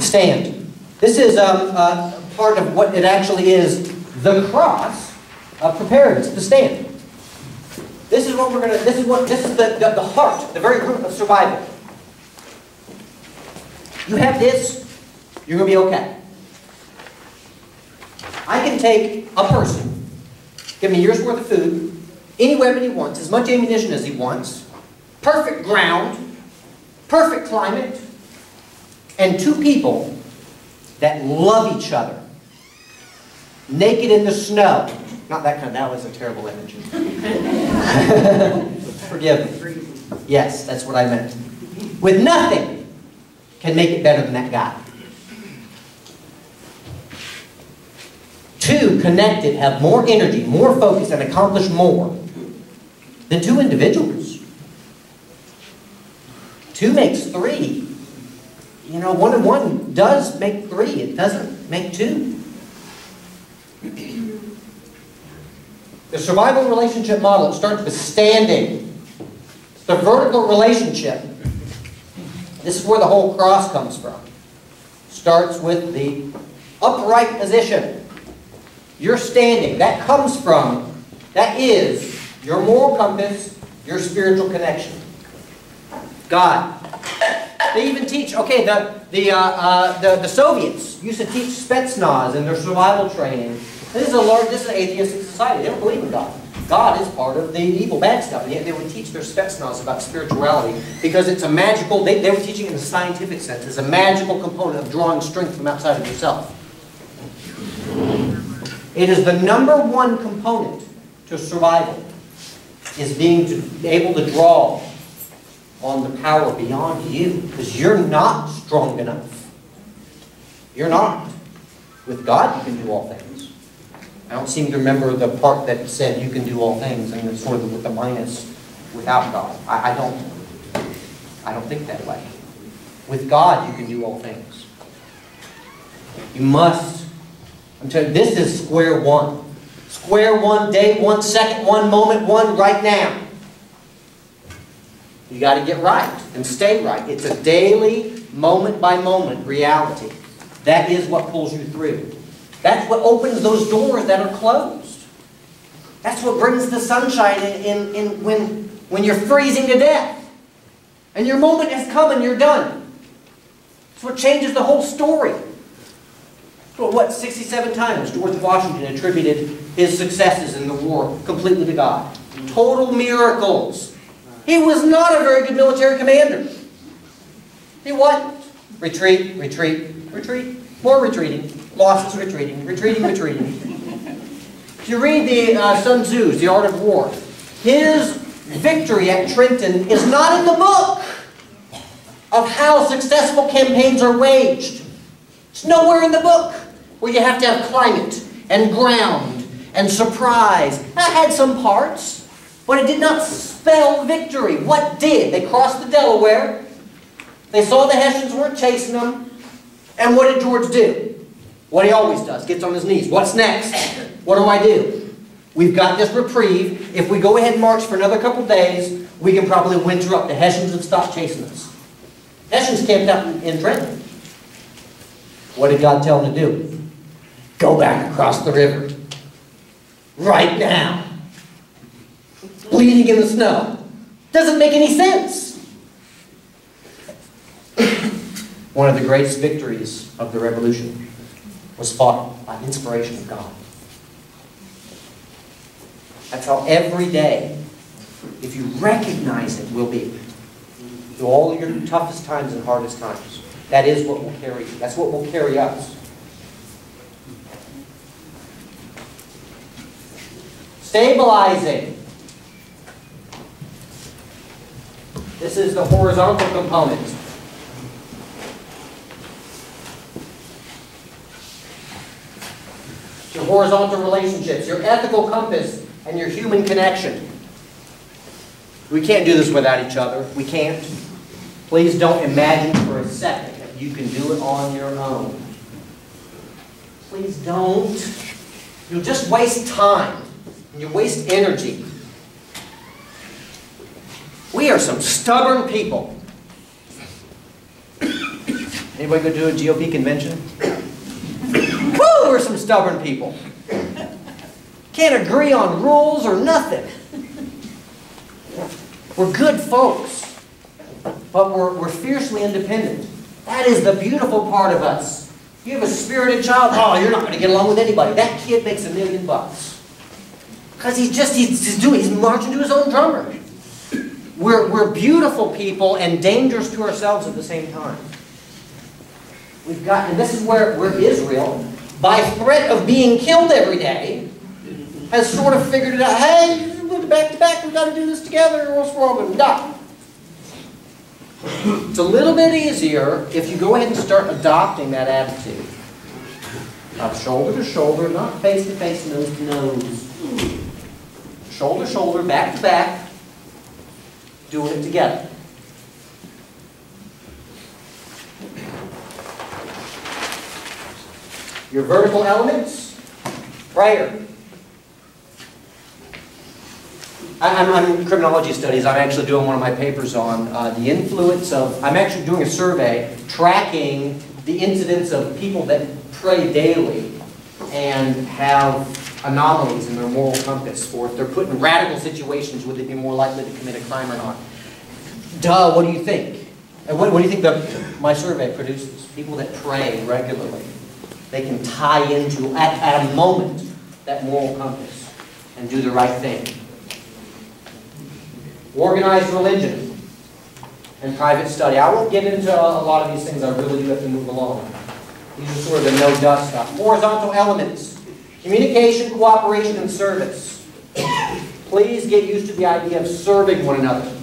Stand. This is part of what it actually is. The cross of preparedness, the stand. This is what we're going to, this is the heart, the very root of survival. You have this, you're going to be okay. I can take a person, give him a year's worth of food, any weapon he wants, as much ammunition as he wants, perfect ground, perfect climate, and two people that love each other, naked in the snow. Not that kind, that was a terrible image. Forgive me. Yes, that's what I meant. With nothing can make it better than that guy. Two connected have more energy, more focus, and accomplish more than two individuals. Two makes three. You know, 1 and 1 does make 3. It doesn't make 2. The survival relationship model, it starts with standing. The vertical relationship. This is where the whole cross comes from. Starts with the upright position. You're standing. That comes from, that is your moral compass, your spiritual connection. God. They even teach, okay, the Soviets used to teach Spetsnaz in their survival training. This is an atheistic society. They don't believe in God. God is part of the evil, bad stuff. And yet they would teach their Spetsnaz about spirituality because it's a magical, they were teaching in a scientific sense, it's a magical component of drawing strength from outside of yourself. It is the #1 component to survival, is being able to draw on the power beyond you, because you're not strong enough. You're not. With God, you can do all things. I don't seem to remember the part that said you can do all things, and it's sort of with the minus without God. I don't think that way. With God, you can do all things. You must. I'm telling you, this is square one. Square one, day one, second one, moment one, right now. You got to get right and stay right. It's a daily, moment-by-moment reality. That is what pulls you through. That's what opens those doors that are closed. That's what brings the sunshine in when you're freezing to death. And your moment has come and you're done. It's what changes the whole story. Well, what, 67 times George Washington attributed his successes in the war completely to God. Total miracles. He was not a very good military commander. He wasn't. Retreat, retreat, retreat. More retreating. Losses, retreating, retreating, retreating. If you read the Sun Tzu's The Art of War, his victory at Trenton is not in the book of how successful campaigns are waged. It's nowhere in the book where you have to have climate and ground and surprise. That had some parts, but it did not spell victory. What did? They crossed the Delaware. They saw the Hessians weren't chasing them. And what did George do? What he always does. Gets on his knees. What's next? What do I do? We've got this reprieve. If we go ahead and march for another couple days, we can probably winter up. The Hessians have stopped chasing us. Hessians camped out in Trenton. What did God tell him to do? Go back across the river. Right now. Bleeding in the snow. Doesn't make any sense. One of the greatest victories of the Revolution was fought by inspiration of God. That's how every day, if you recognize it, will be. Through all your toughest times and hardest times. That is what will carry you. That's what will carry us. Stabilizing. This is the horizontal component. Your horizontal relationships, your ethical compass, and your human connection. We can't do this without each other. We can't. Please don't imagine for a second that you can do it on your own. Please don't. You'll just waste time. And you waste energy. We are some stubborn people. Anybody go to a GOP convention? Woo, we're some stubborn people. Can't agree on rules or nothing. We're good folks, but we're fiercely independent. That is the beautiful part of us. You have a spirited child, oh, you're not going to get along with anybody. That kid makes $1 million. Because he's marching to his own drummer. We're beautiful people and dangerous to ourselves at the same time. And this is where Israel, by threat of being killed every day, has sort of figured it out. Hey, we're back to back, we've got to do this together, or else we're all going to die. It's a little bit easier if you go ahead and start adopting that attitude. Not shoulder to shoulder, not face to face, nose to nose. Shoulder to shoulder, back to back, doing it together. Your vertical elements, prayer. I'm in criminology studies. I'm actually doing one of my papers on the influence of, I'm actually doing a survey tracking the incidence of people that pray daily and have anomalies in their moral compass, or if they're put in radical situations, would they be more likely to commit a crime or not? Duh, what do you think? And what do you think my survey produces? People that pray regularly. They can tie into, at a moment, that moral compass and do the right thing. Organized religion and private study. I won't get into a lot of these things. I really do have to move along. These are sort of the no-dust stuff. Horizontal elements. Communication, cooperation, and service. Please get used to the idea of serving one another.